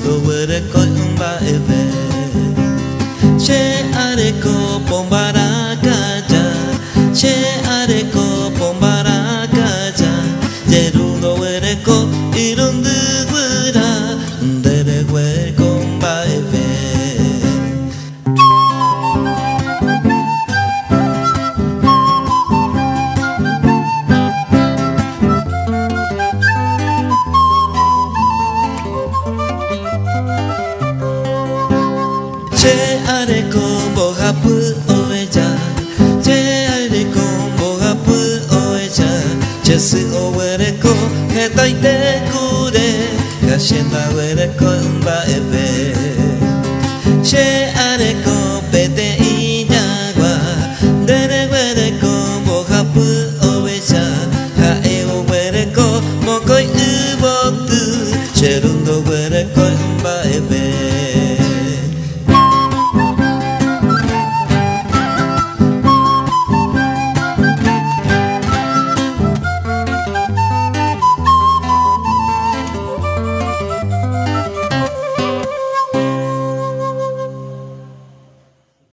do were coi un ba eve che are ko pombara kaja che are ko pombara kaja jeru do were ko irundu gura dere we kon ba eve che are combo hapu oeja che are combo hapu oeja che su owere ko hetai te kure ga shenda were ko ba ebe che are ko